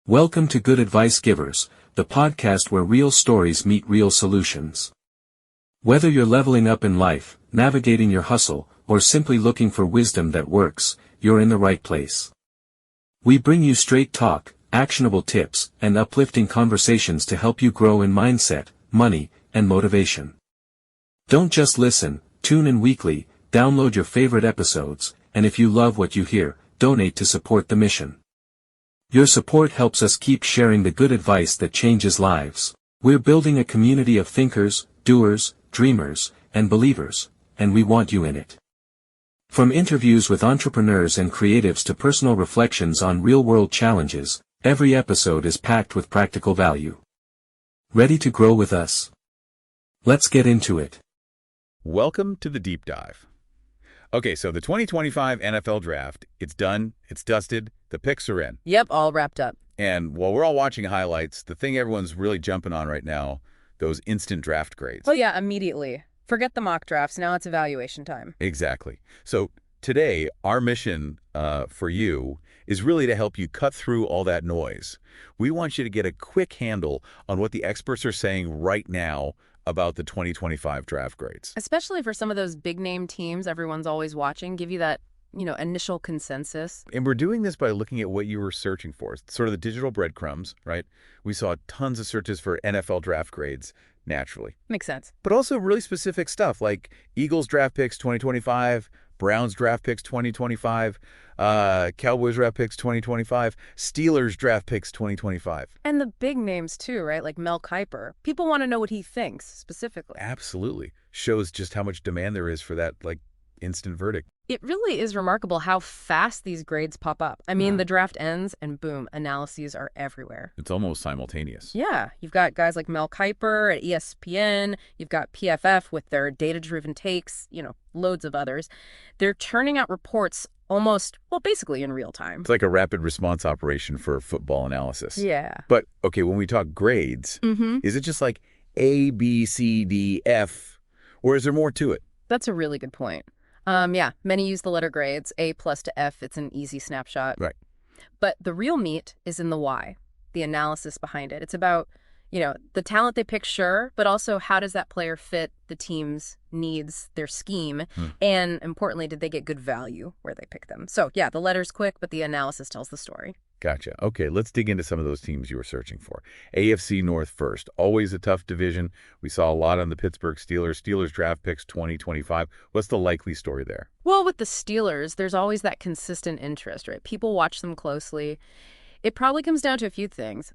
Welcome to Good Advice Givers, the podcast where real stories meet real solutions. Whether you're leveling up in life, navigating your hustle, or simply looking for wisdom that works, you're in the right place. We bring you straight talk, actionable tips, and uplifting conversations to help you grow in mindset, money, and motivation. Don't just listen, tune in weekly, download your favorite episodes, and if you love what you hear, donate to support the mission. Your support helps us keep sharing the good advice that changes lives. We're building a community of thinkers, doers, dreamers, and believers, and we want you in it. From interviews with entrepreneurs and creatives to personal reflections on real-world challenges, every episode is packed with practical value. Ready to grow with us? Let's get into it. Welcome to the Deep Dive. Okay, so the 2025 NFL Draft, it's done, it's dusted, the picks are in. Yep, all wrapped up. And while we're all watching highlights, the thing everyone's really jumping on right now, those instant draft grades. Oh yeah, immediately. Forget the mock drafts, now it's evaluation time. Exactly. So today, our mission for you is really to help you cut through all that noise. We want you to get a quick handle on what the experts are saying right now about the 2025 draft grades. Especially for some of those big name teams everyone's always watching, give you that, initial consensus. And we're doing this by looking at what you were searching for, sort of the digital breadcrumbs, right? We saw tons of searches for NFL draft grades, naturally. Makes sense. But also really specific stuff like Eagles draft picks 2025, Browns draft picks 2025, Cowboys draft picks 2025, Steelers draft picks 2025. And the big names too, right? Like Mel Kiper. People want to know what he thinks specifically. Absolutely. Shows just how much demand there is for that, instant verdict. It really is remarkable how fast these grades pop up. I mean, the draft ends and boom, analyses are everywhere. It's almost simultaneous. Yeah, you've got guys like Mel Kiper at ESPN, you've got PFF with their data-driven takes, loads of others. They're churning out reports basically in real time. It's like a rapid response operation for football analysis. Yeah. But, okay, when we talk grades, is it just like A, B, C, D, F, or is there more to it? That's a really good point. Many use the letter grades, A+ to F. It's an easy snapshot. Right. But the real meat is in the why, the analysis behind it. It's about, the talent they pick, sure, but also how does that player fit the team's needs, their scheme, and importantly, did they get good value where they pick them? So, yeah, the letter's quick, but the analysis tells the story. Gotcha. Okay, let's dig into some of those teams you were searching for. AFC North first. Always a tough division. We saw a lot on the Pittsburgh Steelers. Steelers draft picks 2025. What's the likely story there? Well, with the Steelers, there's always that consistent interest, right? People watch them closely. It probably comes down to a few things.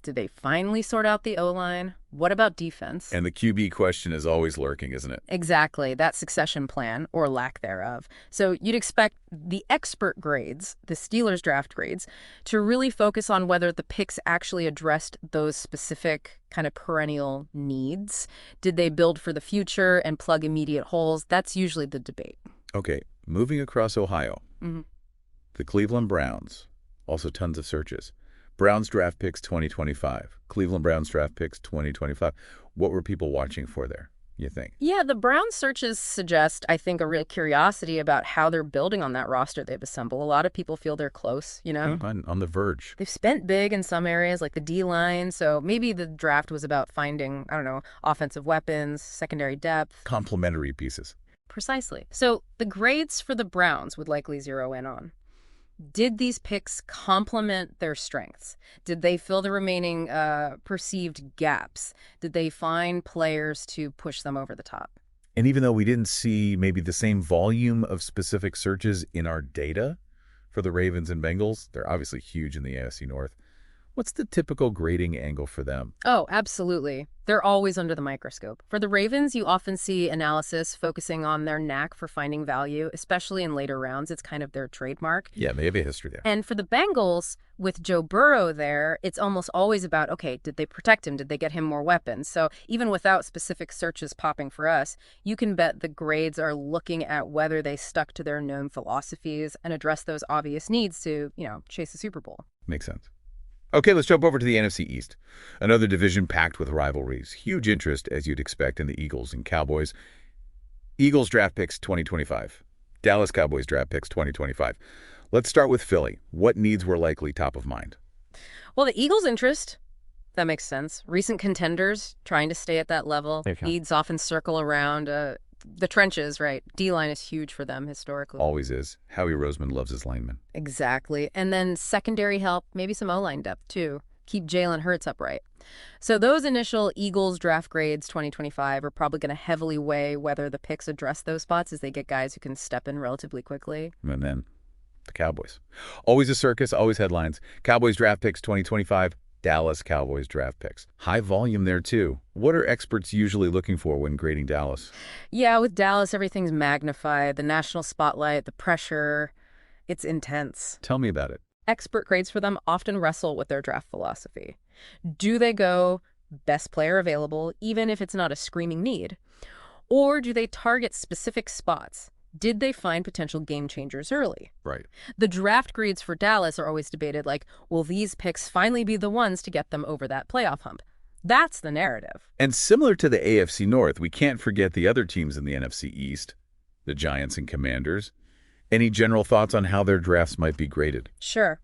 Did they finally sort out the O-line? What about defense? And the QB question is always lurking, isn't it? Exactly, that succession plan, or lack thereof. So you'd expect the expert grades, the Steelers draft grades, to really focus on whether the picks actually addressed those specific kind of perennial needs. Did they build for the future and plug immediate holes? That's usually the debate. Okay, moving across Ohio. The Cleveland Browns, also tons of searches. Browns draft picks 2025. Cleveland Browns draft picks 2025. What were people watching for there, you think? Yeah, the Browns searches suggest, I think, a real curiosity about how they're building on that roster they've assembled. A lot of people feel they're close, On the verge. They've spent big in some areas, like the D-line, so maybe the draft was about finding, offensive weapons, secondary depth. Complementary pieces. Precisely. So the grades for the Browns would likely zero in on. Did these picks complement their strengths? Did they fill the remaining perceived gaps? Did they find players to push them over the top? And even though we didn't see maybe the same volume of specific searches in our data for the Ravens and Bengals, they're obviously huge in the AFC North. What's the typical grading angle for them? Oh, absolutely. They're always under the microscope. For the Ravens, you often see analysis focusing on their knack for finding value, especially in later rounds. It's kind of their trademark. Yeah, they have a history there. And for the Bengals, with Joe Burrow there, it's almost always about, okay, did they protect him? Did they get him more weapons? So even without specific searches popping for us, you can bet the grades are looking at whether they stuck to their known philosophies and address those obvious needs to, chase the Super Bowl. Makes sense. Okay, let's jump over to the NFC East. Another division packed with rivalries. Huge interest, as you'd expect, in the Eagles and Cowboys. Eagles draft picks 2025. Dallas Cowboys draft picks 2025. Let's start with Philly. What needs were likely top of mind? Well, the Eagles' interest, that makes sense. Recent contenders trying to stay at that level. There you go. Needs often circle around the trenches, right? D-line is huge for them historically. Always is. Howie Roseman loves his linemen. Exactly. And then secondary help, maybe some O-line depth too. Keep Jalen Hurts upright. So those initial Eagles draft grades 2025 are probably going to heavily weigh whether the picks address those spots as they get guys who can step in relatively quickly. And then the Cowboys. Always a circus, always headlines. Cowboys draft picks 2025, Dallas Cowboys draft picks. High volume there too. What are experts usually looking for when grading Dallas? Yeah, with Dallas, everything's magnified. The national spotlight, the pressure, it's intense. Tell me about it. Expert grades for them often wrestle with their draft philosophy. Do they go best player available, even if it's not a screaming need? Or do they target specific spots? Did they find potential game changers early? Right. The draft grades for Dallas are always debated like, will these picks finally be the ones to get them over that playoff hump? That's the narrative. And similar to the AFC North, we can't forget the other teams in the NFC East, the Giants and Commanders. Any general thoughts on how their drafts might be graded? Sure.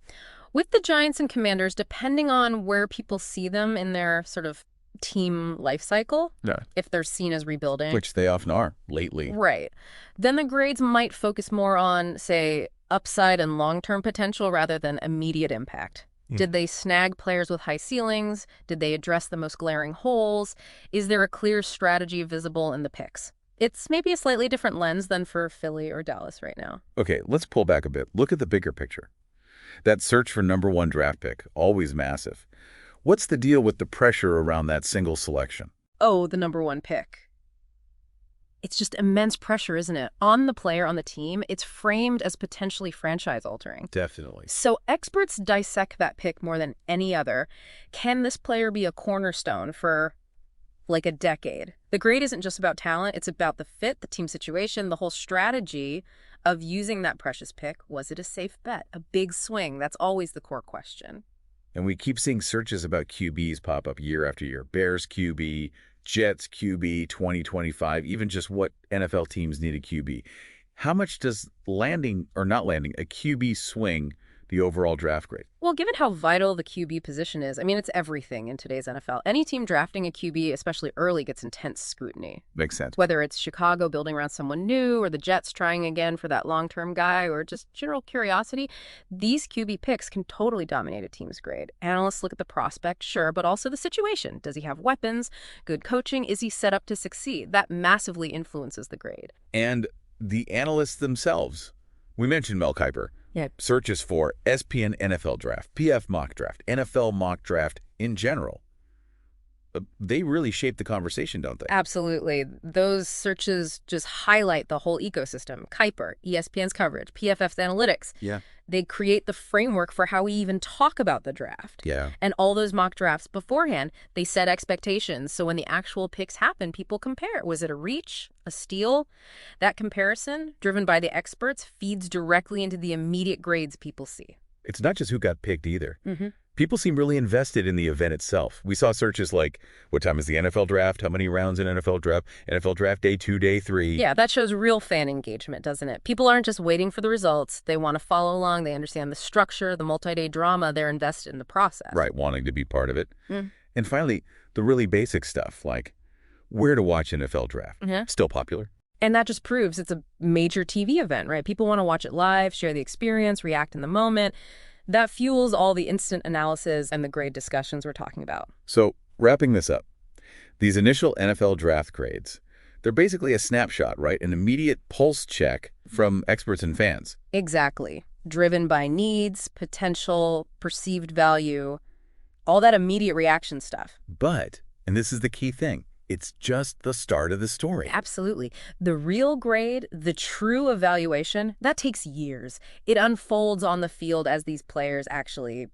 With the Giants and Commanders, depending on where people see them in their sort of team life cycle, if they're seen as rebuilding. Which they often are, lately. Right. Then the grades might focus more on, say, upside and long-term potential rather than immediate impact. Did they snag players with high ceilings? Did they address the most glaring holes? Is there a clear strategy visible in the picks? It's maybe a slightly different lens than for Philly or Dallas right now. Okay, let's pull back a bit. Look at the bigger picture. That search for #1 draft pick, always massive. What's the deal with the pressure around that single selection? Oh, the #1 pick. It's just immense pressure, isn't it? On the player, on the team, it's framed as potentially franchise-altering. Definitely. So experts dissect that pick more than any other. Can this player be a cornerstone for like a decade? The grade isn't just about talent. It's about the fit, the team situation, the whole strategy of using that precious pick. Was it a safe bet? A big swing? That's always the core question. And we keep seeing searches about QBs pop up year after year. Bears QB, Jets QB 2025, even just what NFL teams need a QB. How much does landing or not landing a QB swing the overall draft grade? Well, given how vital the QB position is, I mean, it's everything in today's NFL. Any team drafting a QB, especially early, gets intense scrutiny. Makes sense. Whether it's Chicago building around someone new or the Jets trying again for that long-term guy or just general curiosity, these QB picks can totally dominate a team's grade. Analysts look at the prospect, sure, but also the situation. Does he have weapons? Good coaching? Is he set up to succeed? That massively influences the grade. And the analysts themselves. We mentioned Mel Kiper. Yeah. Searches for SPN NFL Draft, PF Mock Draft, NFL Mock Draft in general. They really shape the conversation, don't they? Absolutely. Those searches just highlight the whole ecosystem. Kiper, ESPN's coverage, PFF's analytics. Yeah. They create the framework for how we even talk about the draft. Yeah. And all those mock drafts beforehand, they set expectations. So when the actual picks happen, people compare. Was it a reach, a steal? That comparison, driven by the experts, feeds directly into the immediate grades people see. It's not just who got picked either. Mm-hmm. People seem really invested in the event itself. We saw searches like, what time is the NFL draft? How many rounds in NFL draft day 2, day 3? Yeah, that shows real fan engagement, doesn't it? People aren't just waiting for the results. They want to follow along. They understand the structure, the multi-day drama. They're invested in the process. Right, wanting to be part of it. And finally, the really basic stuff, like where to watch NFL draft. Still popular. And that just proves it's a major TV event, right? People want to watch it live, share the experience, react in the moment. That fuels all the instant analysis and the grade discussions we're talking about. So, wrapping this up, these initial NFL draft grades, they're basically a snapshot, right? An immediate pulse check from experts and fans. Exactly. Driven by needs, potential, perceived value, all that immediate reaction stuff. But, and this is the key thing, it's just the start of the story. Absolutely. The real grade, the true evaluation, that takes years. It unfolds on the field as these players actually,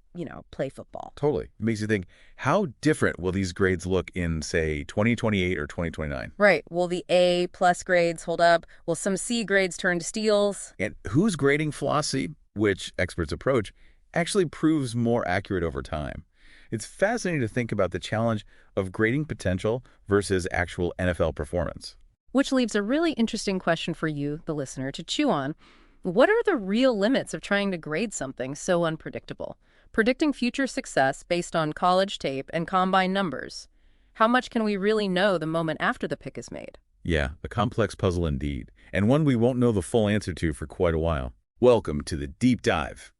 play football. Totally. It makes you think, how different will these grades look in, say, 2028 or 2029? Right. Will the A+ grades hold up? Will some C grades turn to steals? And whose grading philosophy, which experts approach, actually proves more accurate over time? It's fascinating to think about the challenge of grading potential versus actual NFL performance. Which leaves a really interesting question for you, the listener, to chew on. What are the real limits of trying to grade something so unpredictable? Predicting future success based on college tape and combine numbers. How much can we really know the moment after the pick is made? Yeah, a complex puzzle indeed, and one we won't know the full answer to for quite a while. Welcome to the Deep Dive.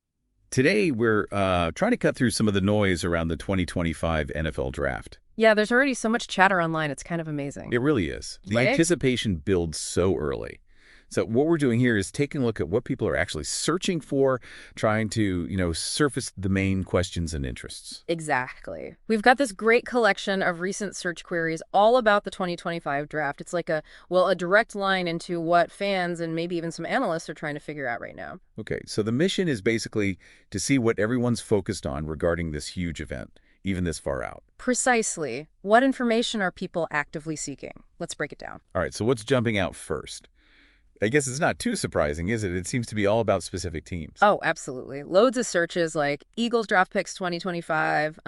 Today, we're trying to cut through some of the noise around the 2025 NFL Draft. Yeah, there's already so much chatter online, it's kind of amazing. It really is. The Right? anticipation builds so early. So what we're doing here is taking a look at what people are actually searching for, trying to, surface the main questions and interests. Exactly. We've got this great collection of recent search queries all about the 2025 draft. It's like a direct line into what fans and maybe even some analysts are trying to figure out right now. Okay, so the mission is basically to see what everyone's focused on regarding this huge event, even this far out. Precisely. What information are people actively seeking? Let's break it down. All right, so what's jumping out first? I guess it's not too surprising, is it? It seems to be all about specific teams. Oh, absolutely. Loads of searches like Eagles draft picks 2025,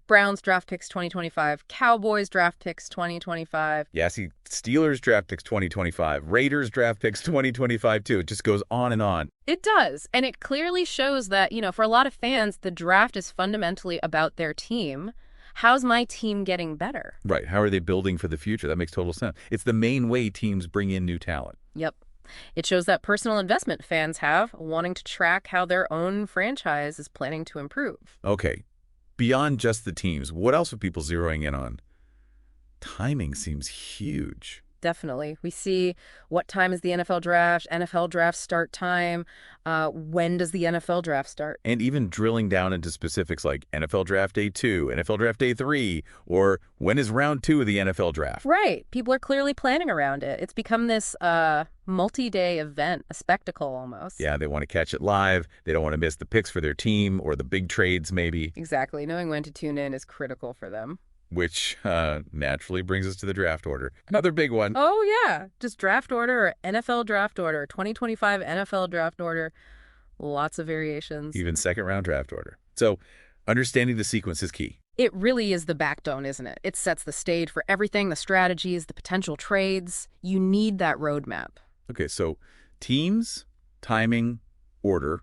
Browns draft picks 2025, Cowboys draft picks 2025. Yeah, see, Steelers draft picks 2025, Raiders draft picks 2025 too. It just goes on and on. It does. And it clearly shows that, for a lot of fans, the draft is fundamentally about their team. How's my team getting better? Right. How are they building for the future? That makes total sense. It's the main way teams bring in new talent. Yep. It shows that personal investment fans have, wanting to track how their own franchise is planning to improve. Okay. Beyond just the teams, what else are people zeroing in on? Timing seems huge. Definitely. We see what time is the NFL draft start time, when does the NFL draft start? And even drilling down into specifics like NFL Draft Day 2, NFL Draft Day 3, or when is round 2 of the NFL Draft? Right. People are clearly planning around it. It's become this multi-day event, a spectacle almost. Yeah, they want to catch it live. They don't want to miss the picks for their team or the big trades maybe. Exactly. Knowing when to tune in is critical for them. Which naturally brings us to the draft order. Another big one. Oh, yeah. Just draft order or NFL draft order, 2025 NFL draft order. Lots of variations. Even second-round draft order. So understanding the sequence is key. It really is the backbone, isn't it? It sets the stage for everything, the strategies, the potential trades. You need that roadmap. Okay, so teams, timing, order.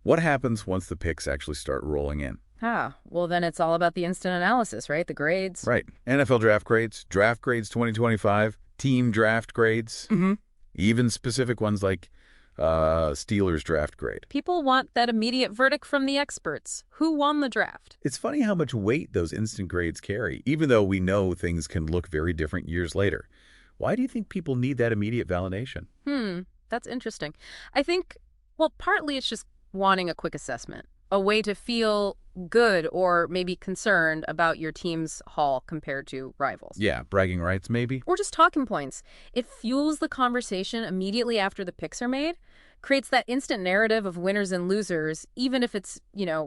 What happens once the picks actually start rolling in? Well, then it's all about the instant analysis, right? The grades. Right. NFL draft grades 2025, team draft grades, even specific ones like Steelers draft grade. People want that immediate verdict from the experts. Who won the draft? It's funny how much weight those instant grades carry, even though we know things can look very different years later. Why do you think people need that immediate validation? That's interesting. I think, partly it's just wanting a quick assessment, a way to feel good or maybe concerned about your team's haul compared to rivals. Yeah, bragging rights maybe? Or just talking points. It fuels the conversation immediately after the picks are made, creates that instant narrative of winners and losers, even if it's,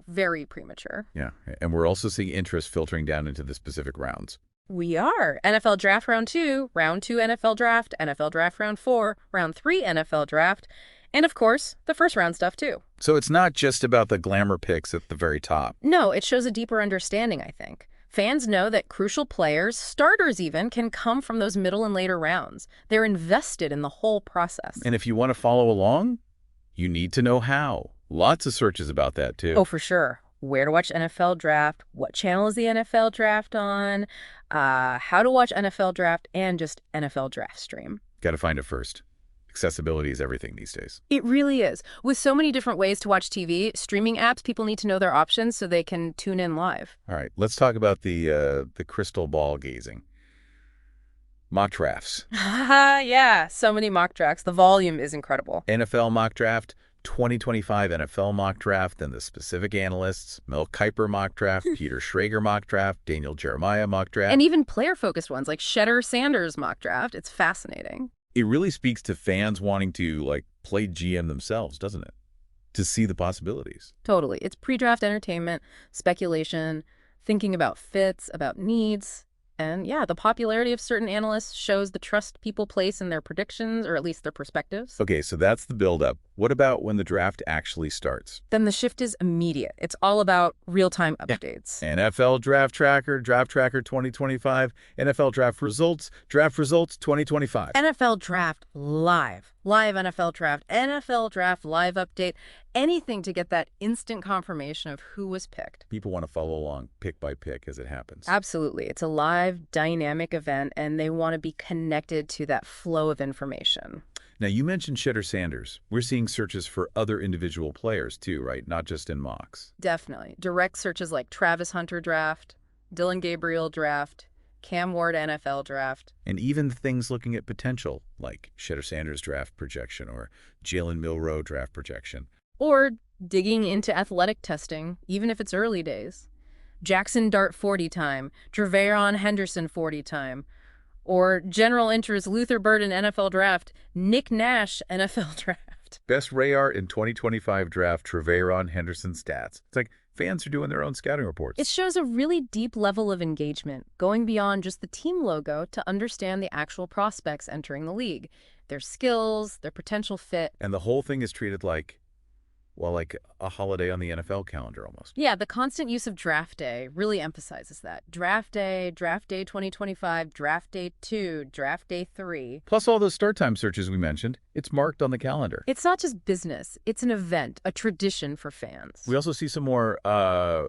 very premature. Yeah, and we're also seeing interest filtering down into the specific rounds. We are. NFL draft round 2, round 2 NFL draft round 4, round 3 NFL draft, and of course, the first round stuff too. So it's not just about the glamour picks at the very top. No, it shows a deeper understanding, I think. Fans know that crucial players, starters even, can come from those middle and later rounds. They're invested in the whole process. And if you want to follow along, you need to know how. Lots of searches about that too. Oh, for sure. Where to watch NFL draft, what channel is the NFL draft on, how to watch NFL draft, and just NFL draft stream. Got to find it first. Accessibility is everything these days. It really is. With so many different ways to watch TV, streaming apps, people need to know their options so they can tune in live. All right, let's talk about the crystal ball gazing. Mock drafts. Yeah, so many mock drafts. The volume is incredible. NFL mock draft, 2025 NFL mock draft, then the specific analysts, Mel Kiper mock draft, Peter Schrager mock draft, Daniel Jeremiah mock draft. And even player-focused ones like Shedder Sanders mock draft. It's fascinating. It really speaks to fans wanting to, play GM themselves, doesn't it? To see the possibilities. Totally. It's pre-draft entertainment, speculation, thinking about fits, about needs. And yeah, the popularity of certain analysts shows the trust people place in their predictions, or at least their perspectives. Okay, so that's the buildup. What about when the draft actually starts? Then the shift is immediate. It's all about real-time updates. NFL Draft Tracker 2025, NFL Draft Results 2025. NFL Draft Live. Live NFL Draft Live update. Anything to get that instant confirmation of who was picked. People want to follow along pick by pick as it happens. Absolutely. It's a live, dynamic event, and they want to be connected to that flow of information. Now, you mentioned Shedder Sanders. We're seeing searches for other individual players too, right? Not just in mocks. Definitely. Direct searches like Travis Hunter Draft, Dylan Gabriel Draft, Cam Ward NFL Draft. And even things looking at potential, like Shedder Sanders draft projection or Jalen Milroe draft projection. Or digging into athletic testing, even if it's early days. Jackson Dart 40 time, Treveron Henderson 40 time, or general interest Luther Burden NFL Draft, Nick Nash NFL Draft. Best Rayar in 2025 draft, Treveron Henderson stats. It's like fans are doing their own scouting reports. It shows a really deep level of engagement, going beyond just the team logo to understand the actual prospects entering the league, their skills, their potential fit. And the whole thing is treated like, well, like a holiday on the NFL calendar almost. Yeah, the constant use of Draft Day really emphasizes that. Draft Day 2025, Draft Day 2, Draft Day 3. Plus all those start time searches we mentioned, it's marked on the calendar. It's not just business, it's an event, a tradition for fans. We also see some more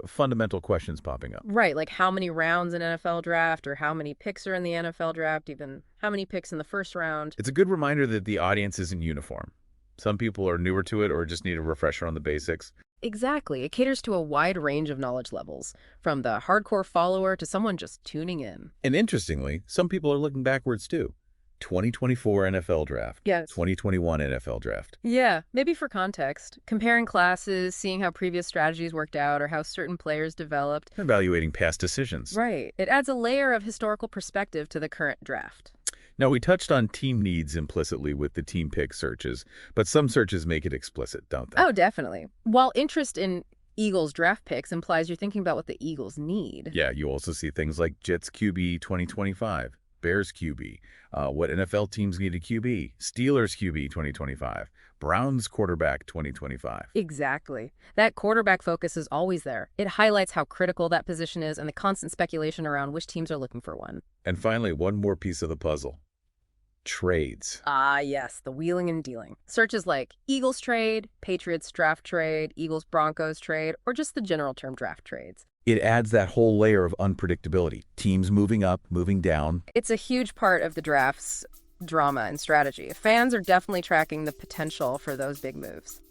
fundamental questions popping up. Right, like how many rounds in NFL Draft, or how many picks are in the NFL Draft, even how many picks in the first round. It's a good reminder that the audience isn't uniform. Some people are newer to it or just need a refresher on the basics. Exactly. It caters to a wide range of knowledge levels, from the hardcore follower to someone just tuning in. And interestingly, some people are looking backwards too. 2024 NFL Draft. Yes. 2021 NFL Draft. Yeah, maybe for context. Comparing classes, seeing how previous strategies worked out or how certain players developed. Evaluating past decisions. Right. It adds a layer of historical perspective to the current draft. Now, we touched on team needs implicitly with the team pick searches, but some searches make it explicit, don't they? Oh, definitely. While interest in Eagles draft picks implies you're thinking about what the Eagles need. Yeah, you also see things like Jets QB 2025, Bears QB, what NFL teams need a QB, Steelers QB 2025, Browns quarterback 2025. Exactly. That quarterback focus is always there. It highlights how critical that position is and the constant speculation around which teams are looking for one. And finally, one more piece of the puzzle. Trades. Ah, yes, the wheeling and dealing. Searches like Eagles trade, Patriots draft trade, Eagles Broncos trade, or just the general term draft trades. It adds that whole layer of unpredictability. Teams moving up, moving down. It's a huge part of the draft's drama and strategy. Fans are definitely tracking the potential for those big moves.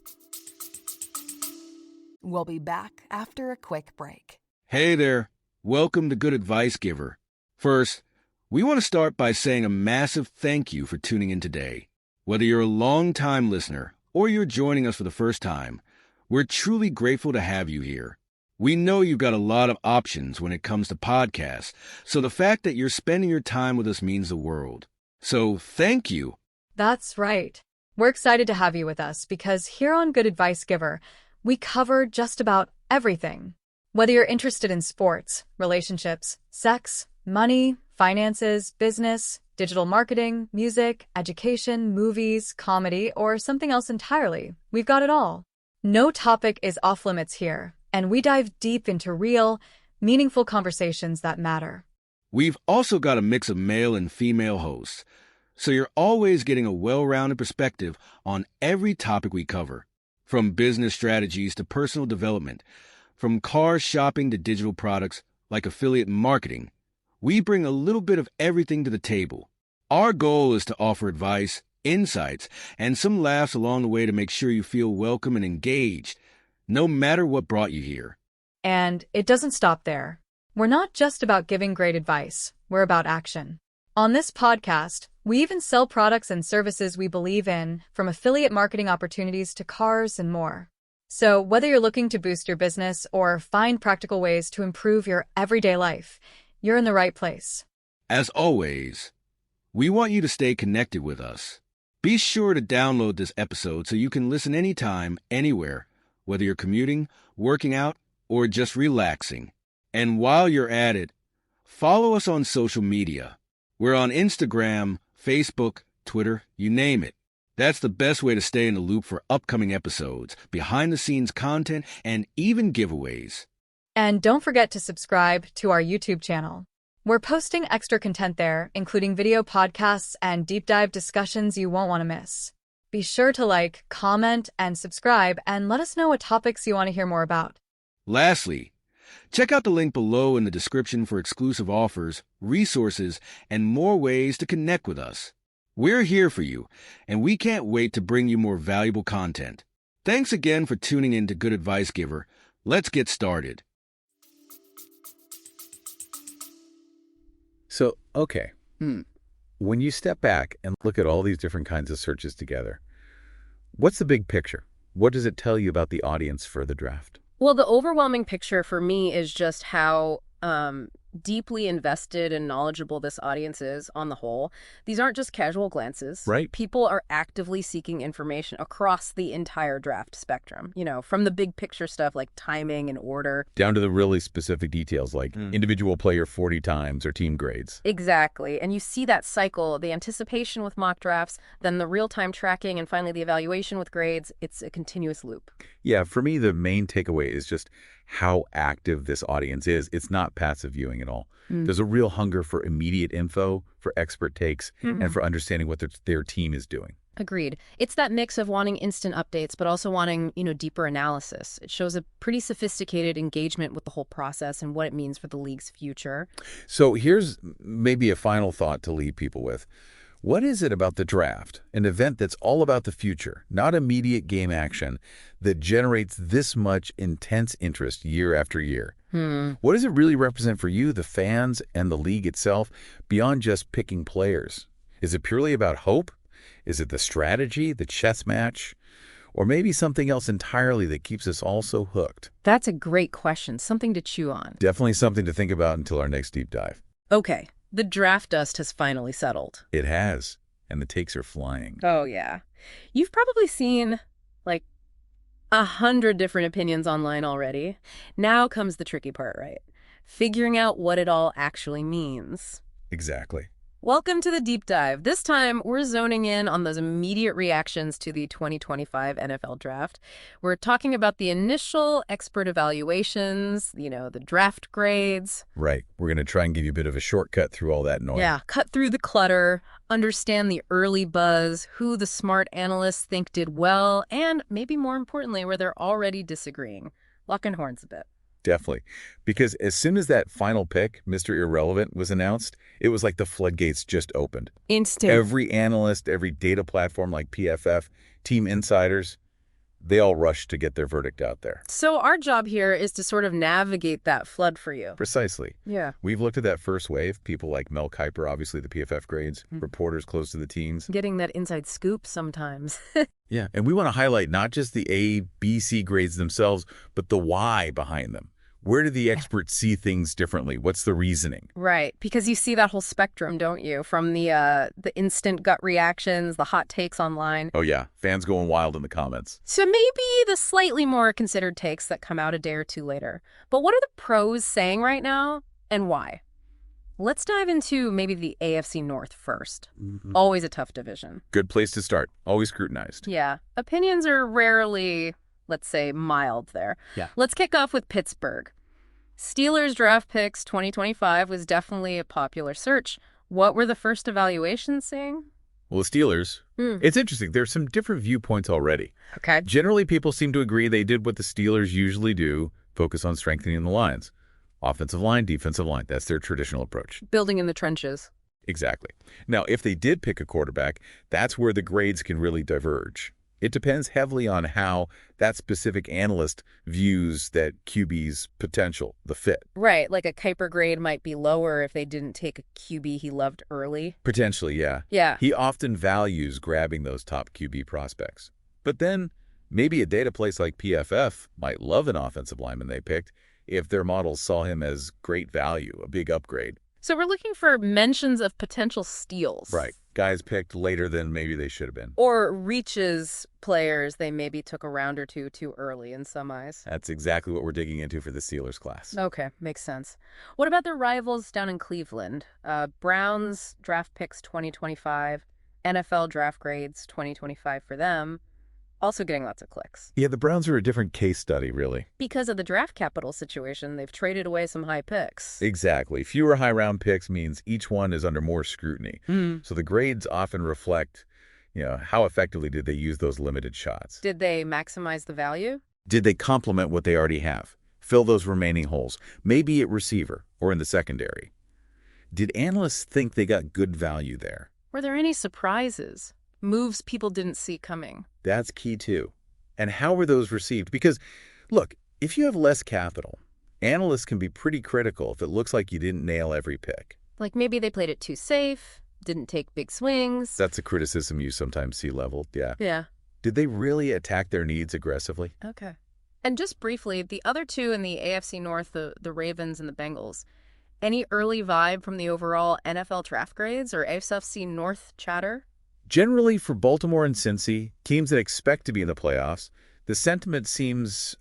We'll be back after a quick break. Hey there. Welcome to Good Advice Giver. First, we want to start by saying a massive thank you for tuning in today. Whether you're a long-time listener or you're joining us for the first time, we're truly grateful to have you here. We know you've got a lot of options when it comes to podcasts, so the fact that you're spending your time with us means the world. So thank you. That's right. We're excited to have you with us because here on Good Advice Giver, we cover just about everything. Whether you're interested in sports, relationships, sex, money, finances, business, digital marketing, music, education, movies, comedy, or something else entirely, we've got it all. No topic is off limits here, and we dive deep into real, meaningful conversations that matter. We've also got a mix of male and female hosts, so you're always getting a well-rounded perspective on every topic we cover, from business strategies to personal development, from car shopping to digital products like affiliate marketing. We bring a little bit of everything to the table. Our goal is to offer advice, insights, and some laughs along the way to make sure you feel welcome and engaged, no matter what brought you here. And it doesn't stop there. We're not just about giving great advice, we're about action. On this podcast, we even sell products and services we believe in, from affiliate marketing opportunities to cars and more. So whether you're looking to boost your business or find practical ways to improve your everyday life, you're in the right place. As always, we want you to stay connected with us. Be sure to download this episode so you can listen anytime, anywhere, whether you're commuting, working out, or just relaxing. And while you're at it, follow us on social media. We're on Instagram, Facebook, Twitter, you name it. That's the best way to stay in the loop for upcoming episodes, behind-the-scenes content, and even giveaways. And don't forget to subscribe to our YouTube channel. We're posting extra content there, including video podcasts and deep dive discussions you won't want to miss. Be sure to like, comment, and subscribe, and let us know what topics you want to hear more about. Lastly, check out the link below in the description for exclusive offers, resources, and more ways to connect with us. We're here for you, and we can't wait to bring you more valuable content. Thanks again for tuning in to Good Advice Giver. Let's get started. So, okay. When you step back and look at all these different kinds of searches together, what's the big picture? What does it tell you about the audience for the draft? Well, the overwhelming picture for me is just how deeply invested and knowledgeable this audience is on the whole. These aren't just casual glances. Right. People are actively seeking information across the entire draft spectrum, from the big picture stuff like timing and order. Down to the really specific details like individual player 40 times or team grades. Exactly. And you see that cycle, the anticipation with mock drafts, then the real-time tracking, and finally the evaluation with grades. It's a continuous loop. Yeah, for me, the main takeaway is just how active this audience is. It's not passive viewing at all. There's a real hunger for immediate info, for expert takes, and for understanding what their team is doing. Agreed. It's that mix of wanting instant updates, but also wanting, deeper analysis. It shows a pretty sophisticated engagement with the whole process and what it means for the league's future. So here's maybe a final thought to leave people with. What is it about the draft, an event that's all about the future, not immediate game action, that generates this much intense interest year after year? What does it really represent for you, the fans, and the league itself, beyond just picking players? Is it purely about hope? Is it the strategy, the chess match? Or maybe something else entirely that keeps us all so hooked? That's a great question, something to chew on. Definitely something to think about until our next deep dive. Okay. The draft dust has finally settled. It has, and the takes are flying. Oh, yeah. You've probably seen, 100 different opinions online already. Now comes the tricky part, right? Figuring out what it all actually means. Exactly. Welcome to the deep dive. This time, we're zoning in on those immediate reactions to the 2025 NFL draft. We're talking about the initial expert evaluations, the draft grades. Right. We're going to try and give you a bit of a shortcut through all that noise. Yeah, cut through the clutter, understand the early buzz, who the smart analysts think did well, and maybe more importantly, where they're already disagreeing. Locking horns a bit. Definitely. Because as soon as that final pick, Mr. Irrelevant, was announced, it was like the floodgates just opened. Instant. Every analyst, every data platform like PFF, team insiders, they all rushed to get their verdict out there. So our job here is to sort of navigate that flood for you. Precisely. Yeah. We've looked at that first wave, people like Mel Kiper, obviously the PFF grades, reporters close to the teams. Getting that inside scoop sometimes. Yeah, and we want to highlight not just the A, B, C grades themselves, but the why behind them. Where do the experts see things differently? What's the reasoning? Right, because you see that whole spectrum, don't you? From the instant gut reactions, the hot takes online. Oh yeah, fans going wild in the comments. So maybe the slightly more considered takes that come out a day or two later. But what are the pros saying right now, and why? Let's dive into maybe the AFC North first. Always a tough division. Good place to start. Always scrutinized. Yeah, opinions are rarely, let's say, mild there. Yeah. Let's kick off with Pittsburgh. Steelers draft picks 2025 was definitely a popular search. What were the first evaluations saying? Well, the Steelers, it's interesting. There's some different viewpoints already. Okay. Generally, people seem to agree they did what the Steelers usually do, focus on strengthening the lines. Offensive line, defensive line. That's their traditional approach. Building in the trenches. Exactly. Now, if they did pick a quarterback, that's where the grades can really diverge. It depends heavily on how that specific analyst views that QB's potential, the fit. Right, like a Kuiper grade might be lower if they didn't take a QB he loved early. Potentially, yeah. Yeah. He often values grabbing those top QB prospects. But then maybe a data place like PFF might love an offensive lineman they picked if their models saw him as great value, a big upgrade. So we're looking for mentions of potential steals. Right. Guys picked later than maybe they should have been. Or reaches players they maybe took a round or two too early in some eyes. That's exactly what we're digging into for the Steelers class. Okay, makes sense. What about their rivals down in Cleveland? Browns draft picks 2025. NFL draft grades 2025 for them, also getting lots of clicks. Yeah, the Browns are a different case study, really. Because of the draft capital situation, they've traded away some high picks. Exactly. Fewer high-round picks means each one is under more scrutiny. So the grades often reflect, how effectively did they use those limited shots? Did they maximize the value? Did they complement what they already have? Fill those remaining holes, maybe at receiver or in the secondary. Did analysts think they got good value there? Were there any surprises? Moves people didn't see coming? That's key too. And how were those received? Because, look, if you have less capital, analysts can be pretty critical if it looks like you didn't nail every pick. Like maybe they played it too safe, didn't take big swings. That's a criticism you sometimes see leveled, yeah. Yeah. Did they really attack their needs aggressively? Okay. And just briefly, the other two in the AFC North, the Ravens and the Bengals, any early vibe from the overall NFL draft grades or AFC North chatter? Generally, for Baltimore and Cincy, teams that expect to be in the playoffs, the sentiment seems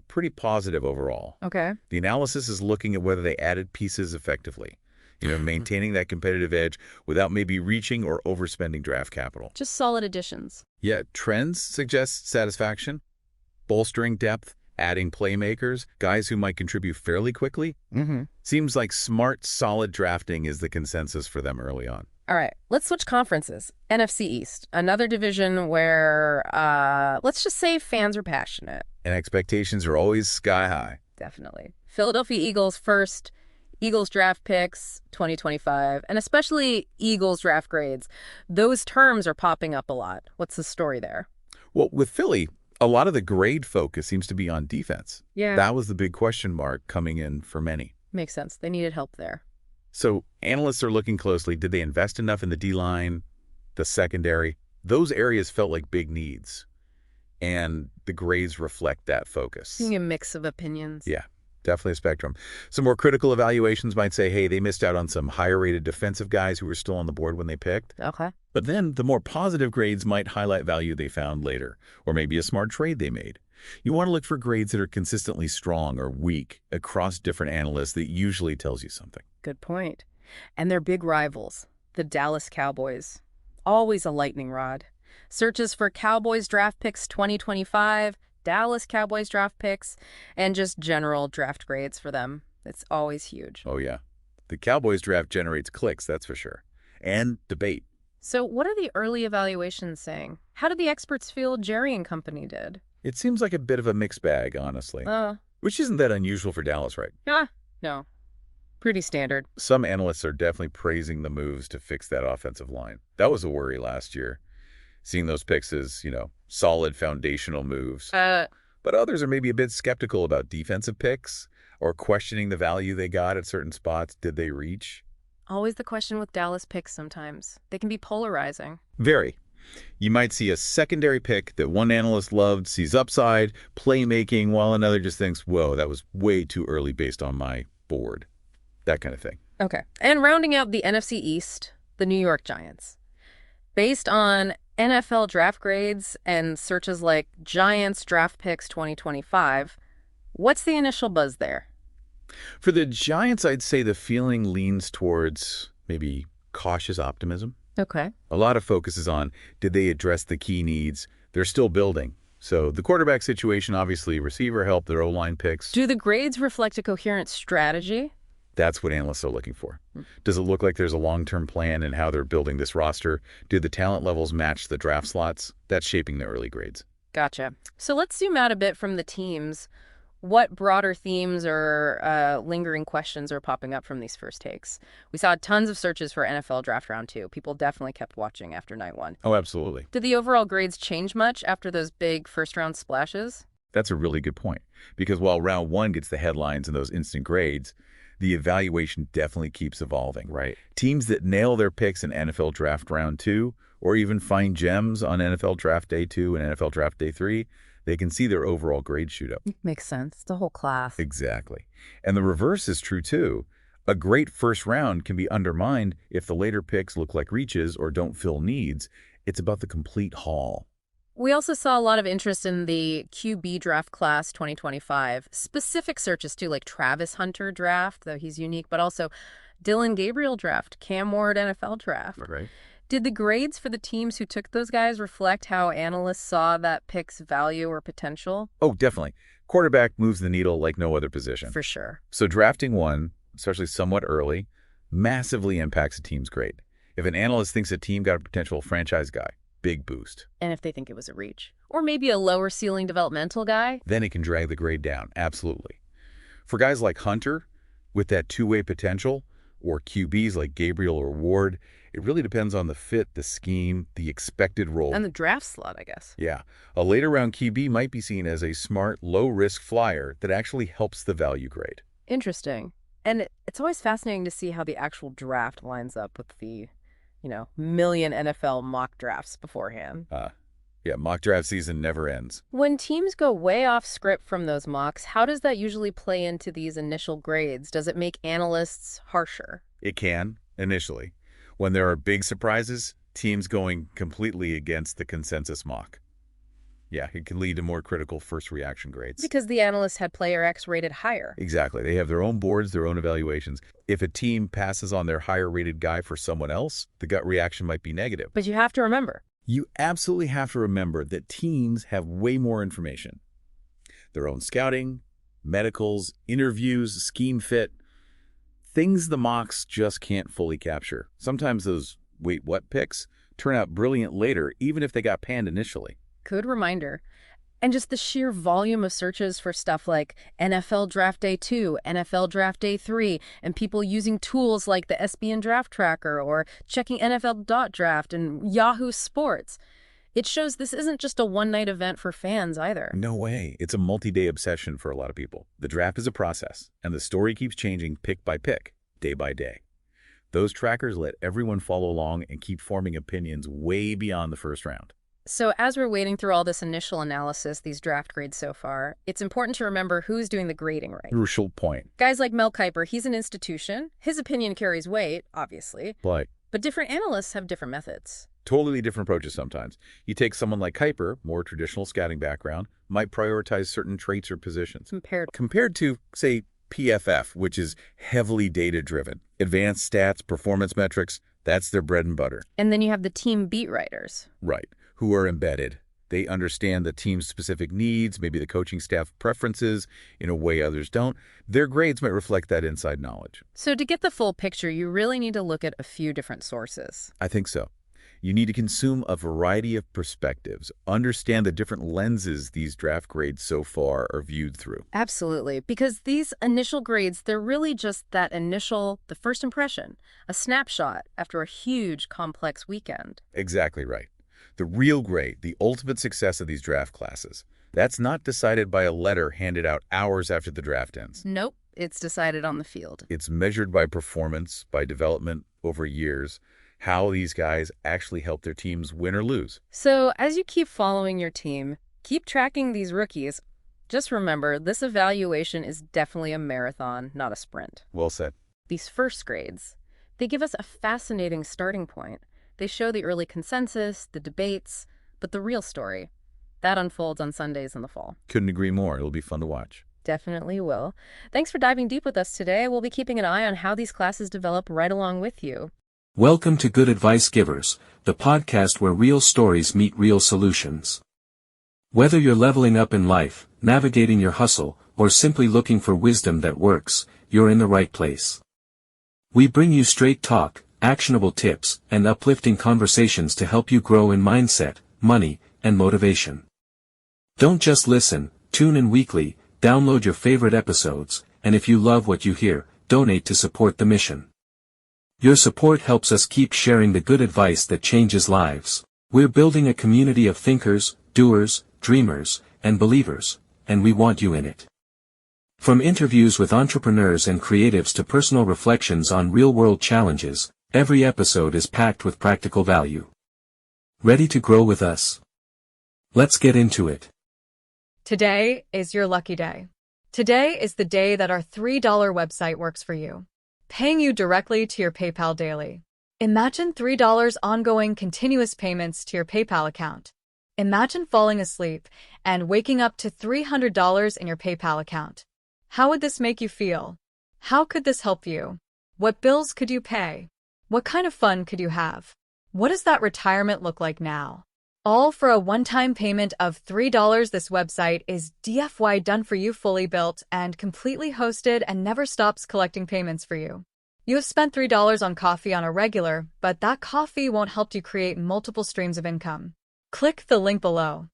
pretty positive overall. Okay. The analysis is looking at whether they added pieces effectively, maintaining that competitive edge without maybe reaching or overspending draft capital. Just solid additions. Yeah, trends suggest satisfaction, bolstering depth, adding playmakers, guys who might contribute fairly quickly. Seems like smart, solid drafting is the consensus for them early on. All right, let's switch conferences. NFC East, another division where, let's just say fans are passionate. And expectations are always sky high. Definitely. Philadelphia Eagles first, Eagles draft picks 2025, and especially Eagles draft grades. Those terms are popping up a lot. What's the story there? Well, with Philly, a lot of the grade focus seems to be on defense. Yeah. That was the big question mark coming in for many. Makes sense. They needed help there. So analysts are looking closely. Did they invest enough in the D-line, the secondary? Those areas felt like big needs, and the grades reflect that focus. Seeing a mix of opinions. Yeah, definitely a spectrum. Some more critical evaluations might say, hey, they missed out on some higher-rated defensive guys who were still on the board when they picked. Okay. But then the more positive grades might highlight value they found later, or maybe a smart trade they made. You want to look for grades that are consistently strong or weak across different analysts. That usually tells you something. Good point. And their big rivals, the Dallas Cowboys. Always a lightning rod. Searches for Cowboys draft picks 2025, Dallas Cowboys draft picks, and just general draft grades for them. It's always huge. Oh, yeah. The Cowboys draft generates clicks, that's for sure. And debate. So what are the early evaluations saying? How did the experts feel Jerry and company did? It seems like a bit of a mixed bag, honestly. Which isn't that unusual for Dallas, right? No. Pretty standard. Some analysts are definitely praising the moves to fix that offensive line. That was a worry last year, seeing those picks as, solid foundational moves. But others are maybe a bit skeptical about defensive picks or questioning the value they got at certain spots. Did they reach? Always the question with Dallas picks sometimes. They can be polarizing. Very. You might see a secondary pick that one analyst loved, sees upside, playmaking, while another just thinks, whoa, that was way too early based on my board. That kind of thing. Okay. And rounding out the NFC East, the New York Giants. Based on NFL draft grades and searches like Giants draft picks 2025, what's the initial buzz there? For the Giants, I'd say the feeling leans towards maybe cautious optimism. Okay. A lot of focus is on, did they address the key needs? They're still building. So the quarterback situation, obviously, receiver help, their O-line picks. Do the grades reflect a coherent strategy? That's what analysts are looking for. Does it look like there's a long-term plan in how they're building this roster? Do the talent levels match the draft slots? That's shaping the early grades. Gotcha. So let's zoom out a bit from the teams. What broader themes or lingering questions are popping up from these first takes? We saw tons of searches for NFL Draft Round 2. People definitely kept watching after night one. Oh, absolutely. Did the overall grades change much after those big first-round splashes? That's a really good point. Because while Round 1 gets the headlines and those instant grades, the evaluation definitely keeps evolving. Right. Teams that nail their picks in NFL Draft Round 2, or even find gems on NFL Draft Day 2 and NFL Draft Day 3, they can see their overall grade shoot up. Makes sense. It's the whole class. Exactly. And the reverse is true, too. A great first round can be undermined if the later picks look like reaches or don't fill needs. It's about the complete haul. We also saw a lot of interest in the QB draft class 2025. Specific searches, too, like Travis Hunter draft, though he's unique, but also Dylan Gabriel draft, Cam Ward NFL draft. Right. Did the grades for the teams who took those guys reflect how analysts saw that pick's value or potential? Oh, definitely. Quarterback moves the needle like no other position. For sure. So drafting one, especially somewhat early, massively impacts a team's grade. If an analyst thinks a team got a potential franchise guy, big boost. And if they think it was a reach. Or maybe a lower ceiling developmental guy. Then it can drag the grade down, absolutely. For guys like Hunter, with that two-way potential, or QBs like Gabriel or Ward, it really depends on the fit, the scheme, the expected role. And the draft slot, I guess. Yeah. A later round QB might be seen as a smart, low-risk flyer that actually helps the value grade. Interesting. And it's always fascinating to see how the actual draft lines up with the, million NFL mock drafts beforehand. Yeah, mock draft season never ends. When teams go way off script from those mocks, how does that usually play into these initial grades? Does it make analysts harsher? It can, initially. When there are big surprises, teams going completely against the consensus mock. Yeah, it can lead to more critical first reaction grades. Because the analysts had player X rated higher. Exactly. They have their own boards, their own evaluations. If a team passes on their higher rated guy for someone else, the gut reaction might be negative. But you have to remember. You absolutely have to remember that teams have way more information. Their own scouting, medicals, interviews, scheme fit, things the mocks just can't fully capture. Sometimes those wait what picks turn out brilliant later, even if they got panned initially. Good reminder. And just the sheer volume of searches for stuff like NFL Draft Day 2, NFL Draft Day 3, and people using tools like the SBN Draft Tracker or checking NFL.draft and Yahoo Sports. It shows this isn't just a one-night event for fans either. No way. It's a multi-day obsession for a lot of people. The draft is a process, and the story keeps changing pick by pick, day by day. Those trackers let everyone follow along and keep forming opinions way beyond the first round. So as we're wading through all this initial analysis, these draft grades so far, it's important to remember who's doing the grading right. Crucial point. Guys like Mel Kiper, he's an institution. His opinion carries weight, obviously. But different analysts have different methods. totally different approaches sometimes. You take someone like Kiper, more traditional scouting background, might prioritize certain traits or positions. Compared to, say, PFF, which is heavily data-driven. Advanced stats, performance metrics, that's their bread and butter. And then you have the team beat writers. Right. Who are embedded. They understand the team's specific needs, maybe the coaching staff preferences in a way others don't. Their grades might reflect that inside knowledge. So to get the full picture, you really need to look at a few different sources. I think so. You need to consume a variety of perspectives, understand the different lenses these draft grades so far are viewed through. Absolutely, because these initial grades, they're really just the first impression, a snapshot after a huge, complex weekend. Exactly right. The real grade, the ultimate success of these draft classes, that's not decided by a letter handed out hours after the draft ends. Nope, it's decided on the field. It's measured by performance, by development over years, how these guys actually help their teams win or lose. So as you keep following your team, keep tracking these rookies, just remember this evaluation is definitely a marathon, not a sprint. Well said. These first grades, they give us a fascinating starting point. They show the early consensus, the debates, but the real story, that unfolds on Sundays in the fall. Couldn't agree more. It'll be fun to watch. Definitely will. Thanks for diving deep with us today. We'll be keeping an eye on how these classes develop right along with you. Welcome to Good Advice Givers, the podcast where real stories meet real solutions. Whether you're leveling up in life, navigating your hustle, or simply looking for wisdom that works, you're in the right place. We bring you straight talk, actionable tips, and uplifting conversations to help you grow in mindset, money, and motivation. Don't just listen, tune in weekly, download your favorite episodes, and if you love what you hear, donate to support the mission. Your support helps us keep sharing the good advice that changes lives. We're building a community of thinkers, doers, dreamers, and believers, and we want you in it. From interviews with entrepreneurs and creatives to personal reflections on real-world challenges, every episode is packed with practical value. Ready to grow with us? Let's get into it. Today is your lucky day. Today is the day that our $3 website works for you, paying you directly to your PayPal daily. Imagine $3 ongoing continuous payments to your PayPal account. Imagine falling asleep and waking up to $300 in your PayPal account. How would this make you feel? How could this help you? What bills could you pay? What kind of fun could you have? What does that retirement look like now? All for a one-time payment of $3. This website is DFY done for you, fully built and completely hosted, and never stops collecting payments for you. You have spent $3 on coffee on a regular, but that coffee won't help you create multiple streams of income. Click the link below.